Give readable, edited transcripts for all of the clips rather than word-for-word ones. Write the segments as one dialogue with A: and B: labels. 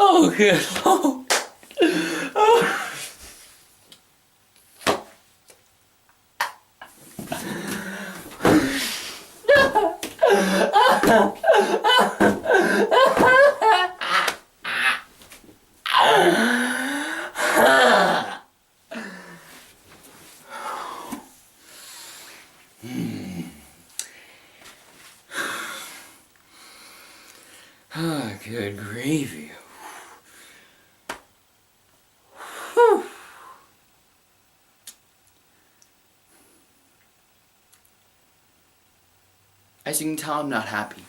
A: Oh, good Lord. Oh, good gravy. Whew. As you can tell, I'm not happy.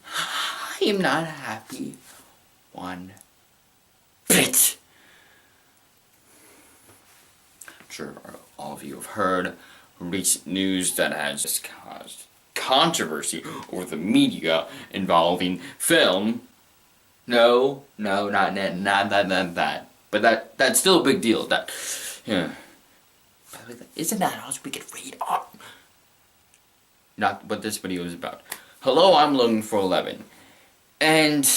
A: I am not happy one bit. I'm sure all of you have heard recent news that has just caused controversy over the media involving film. No, not that. But that's still a big deal. That, yeah. Isn't that how we get rated R? Not what this video is about. Hello, I'm logon411, and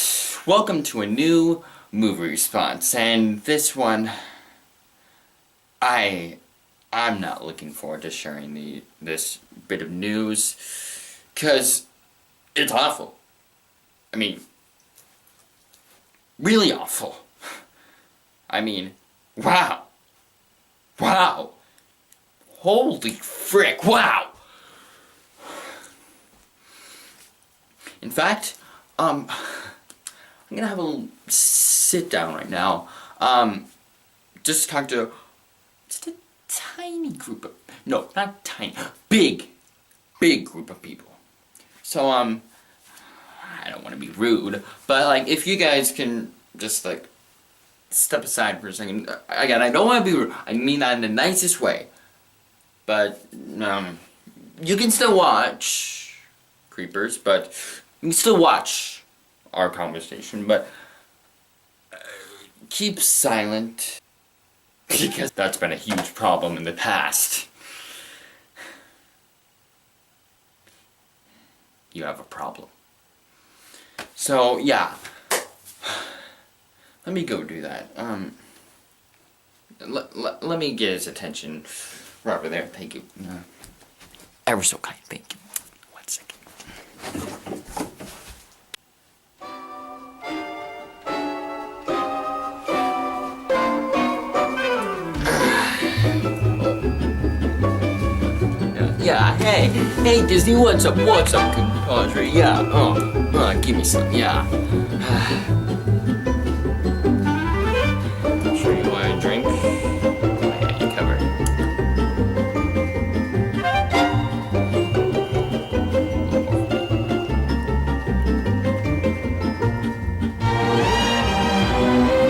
A: welcome to a new movie response. And this one, I'm not looking forward to sharing this bit of news, because it's awful. I mean, really awful. I mean, wow. Wow. Holy frick, wow. In fact, I'm gonna have a little sit down right now, just to talk to just a tiny group of, no, not tiny, big group of people. So, I don't want to be rude, but, like, if you guys can just, like, step aside for a second. Again, I don't want to be rude. I mean that in the nicest way. But, you can still watch Creepers, but you can still watch our conversation, but keep silent, because that's been a huge problem in the past. You have a problem. So, yeah. Let me go do that. Let me get his attention right over there. Thank you. Ever so kind. Thank you. 1 second. Yeah, hey Disney, what's up, compadre? Yeah, give me some, yeah. Sure you want a drink? I got you covered.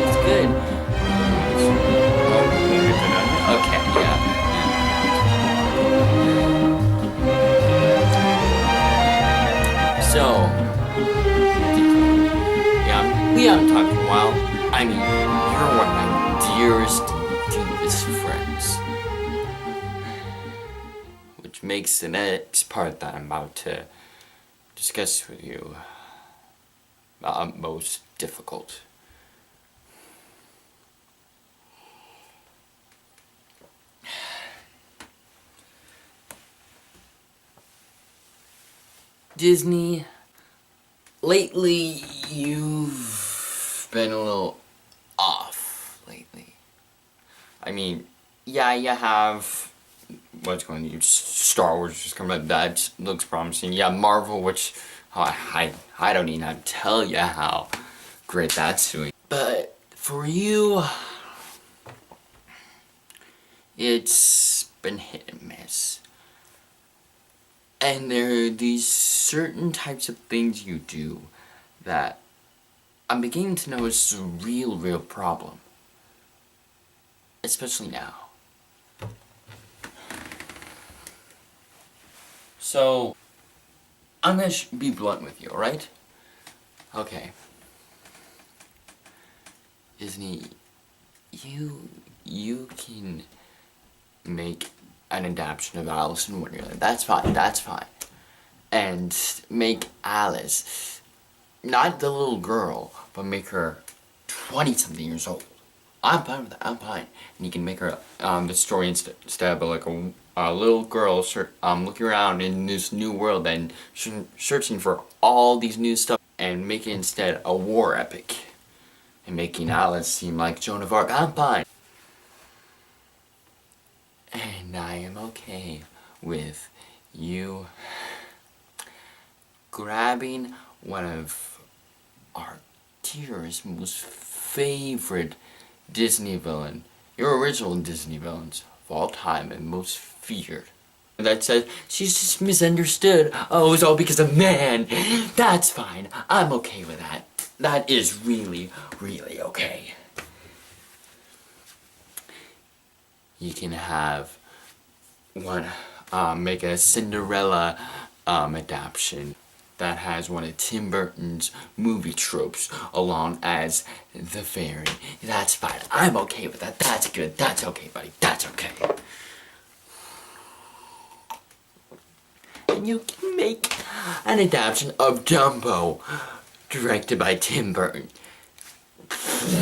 A: It's good. Okay, yeah. So, yeah, we haven't talked in a while. I mean, you're one of my dearest, deepest friends. Which makes the next part that I'm about to discuss with you most difficult. Disney, lately you've been a little off lately. I mean, yeah, you have what's going on, Star Wars just coming up, that looks promising. Yeah, Marvel, which I don't even know how to tell you how great that's doing. But for you, it's been hit and miss. And there are these certain types of things you do that I'm beginning to notice is a real problem. Especially now. So, I'm gonna be blunt with you, alright? Okay. Disney, you can make an adaptation of Alice in Wonderland. That's fine, that's fine. And make Alice, not the little girl, but make her 20-something years old. I'm fine with that, I'm fine. And you can make her, the story instead of like a little girl looking around in this new world and searching for all these new stuff, and make it instead a war epic. And making Alice seem like Joan of Arc. I'm fine. And I am okay with you grabbing one of our dearest, most favorite Disney villain, your original Disney villains of all time and most feared, that says she's just misunderstood. Oh, it's all because of man. That's fine. I'm okay with that. That is really, really okay. You can have one, make a Cinderella adaptation that has one of Tim Burton's movie tropes along as the fairy. That's fine. I'm okay with that. That's good. That's okay, buddy. That's okay. And you can make an adaptation of Dumbo, directed by Tim Burton.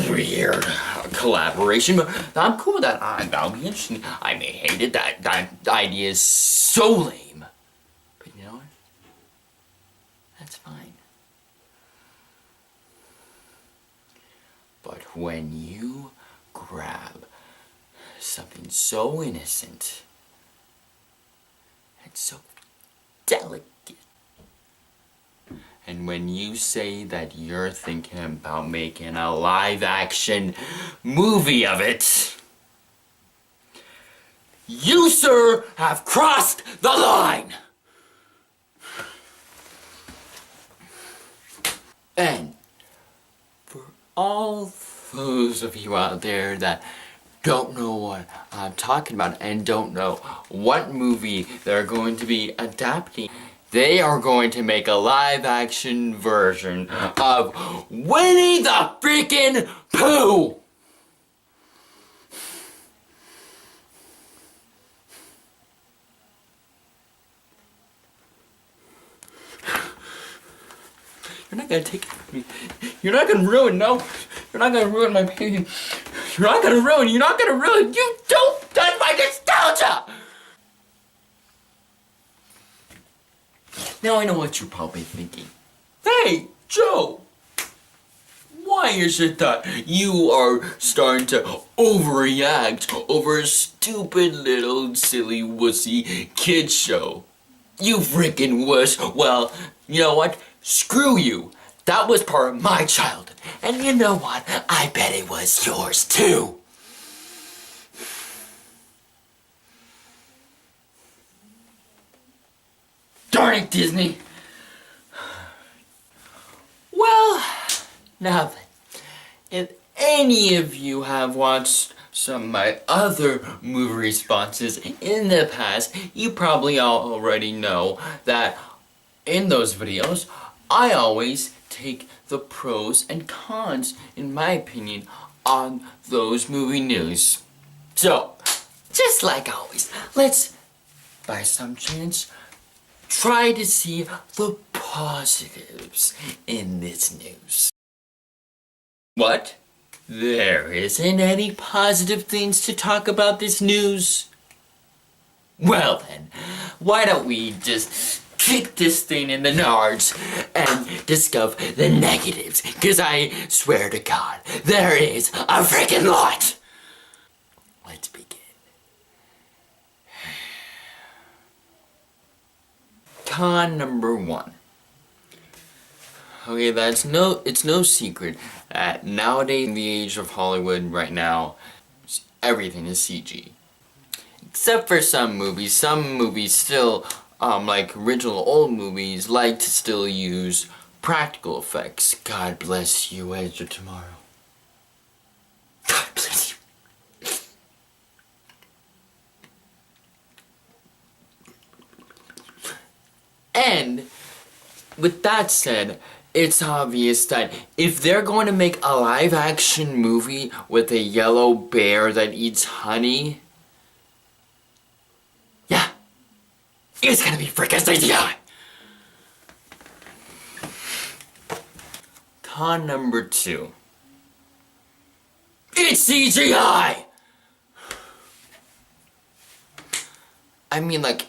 A: Weird collaboration, but I'm cool with that. That'll be interesting. I may hate it. That idea is so lame. But you know what? That's fine. But when you grab something so innocent and so delicate, and when you say that you're thinking about making a live-action movie of it, you, sir, have crossed the line! And for all those of you out there that don't know what I'm talking about and don't know what movie they're going to be adapting, they are going to make a live-action version of Winnie-the-Pooh! You're not gonna take it from me. You're not gonna ruin, no. You're not gonna ruin my painting. You're not gonna ruin, you don't touch my nostalgia! Now I know what you're probably thinking. Hey, Joe! Why is it that you are starting to overreact over a stupid little silly wussy kid show? You freaking wuss. Well, you know what? Screw you. That was part of my childhood. And you know what? I bet it was yours too. Darn it, Disney. Well, now then, if any of you have watched some of my other movie responses in the past, you probably all already know that in those videos, I always take the pros and cons, in my opinion, on those movie news. So, just like always, let's, by some chance, try to see the positives in this news. What? There isn't any positive things to talk about this news? Well then, why don't we just kick this thing in the nards and discuss the negatives? Cause I swear to God, there is a freaking lot! Let's begin. Con number 1. Okay, it's no secret that nowadays in the age of Hollywood right now, everything is CG. Except for some movies still, like original old movies, like to still use practical effects. God bless you, Edge of Tomorrow. God bless you. And with that said, it's obvious that if they're going to make a live-action movie with a yellow bear that eats honey, yeah, it's gonna be freaking CGI. Con number 2. It's CGI! I mean, like,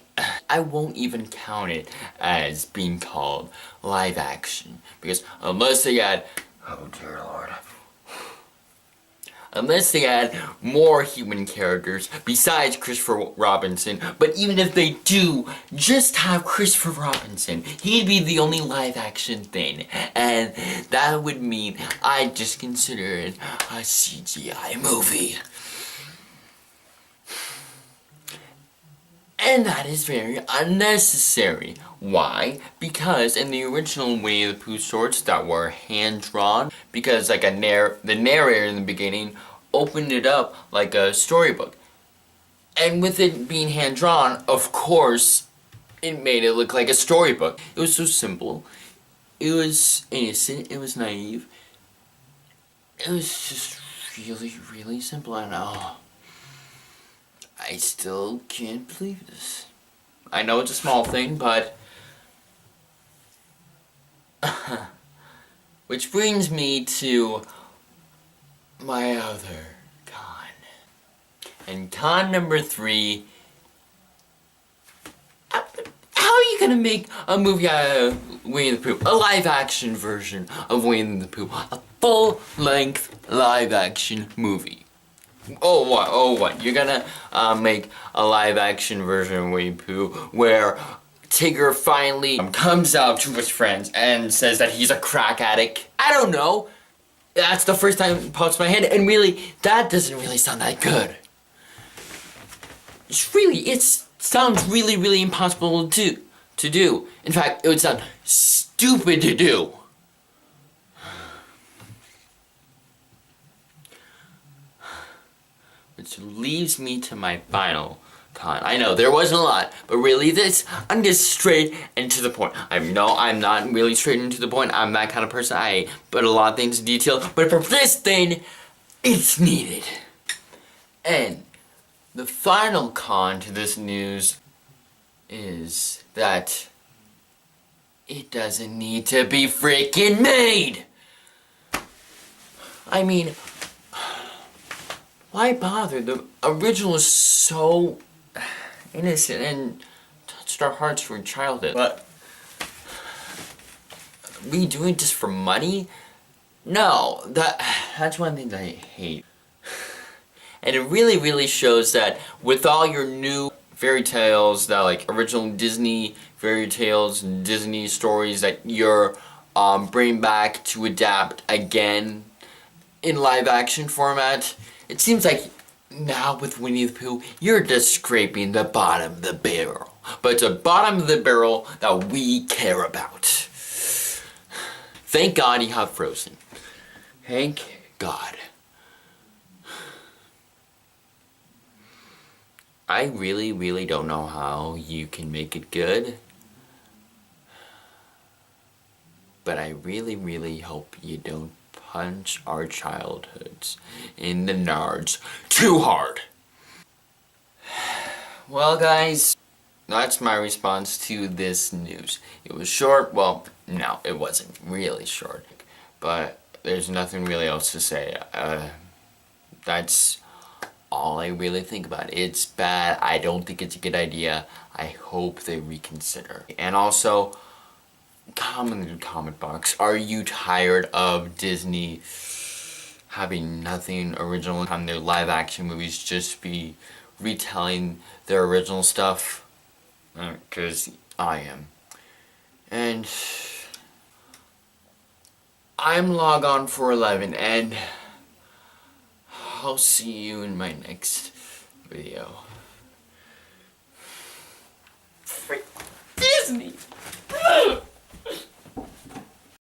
A: I won't even count it as being called live action. Because unless they add, oh dear lord. Unless they add more human characters besides Christopher Robinson, but even if they do just have Christopher Robinson, he'd be the only live action thing, and that would mean I'd just consider it a CGI movie. And that is very unnecessary. Why? Because in the original Winnie-the-Pooh shorts that were hand-drawn, because like the narrator in the beginning opened it up like a storybook. And with it being hand-drawn, of course, it made it look like a storybook. It was so simple. It was innocent. It was naive. It was just really, really simple. And I still can't believe this. I know it's a small thing, but... which brings me to my other con. And con number 3... how are you gonna make a movie out of Winnie-the-Pooh? A live-action version of Winnie-the-Pooh. A full-length live-action movie. Oh what? You're gonna make a live-action version of Winnie-the-Pooh where Tigger finally comes out to his friends and says that he's a crack addict. I don't know. That's the first time it pops in my head, and really, that doesn't really sound that good. It sounds really, really impossible to do. In fact, it would sound stupid to do. Which leaves me to my final con. I know, there wasn't a lot, but really I'm just straight and to the point. I'm not really straight and to the point. I'm that kind of person. I put a lot of things in detail, but for this thing, it's needed. And the final con to this news is that it doesn't need to be freaking made. I mean, why bother? The original is so innocent and touched our hearts from childhood. But we doing it just for money? No, that's one thing that I hate. And it really, really shows that with all your new fairy tales, that like original Disney fairy tales and Disney stories that you're bringing back to adapt again in live action format, it seems like now with Winnie-the-Pooh, you're just scraping the bottom of the barrel. But it's the bottom of the barrel that we care about. Thank God you have Frozen. Thank God. I really, really don't know how you can make it good. But I really, really hope you don't punch our childhoods in the nards too hard. Well guys, that's my response to this news. It was short, well, no, it wasn't really short, but there's nothing really else to say. That's all I really think about. It's bad. I don't think it's a good idea. I hope they reconsider. And also, comment in the comment box, are you tired of Disney having nothing original on their live action movies, just be retelling their original stuff? Because I am. And I'm logon411, and I'll see you in my next video. Freak Disney!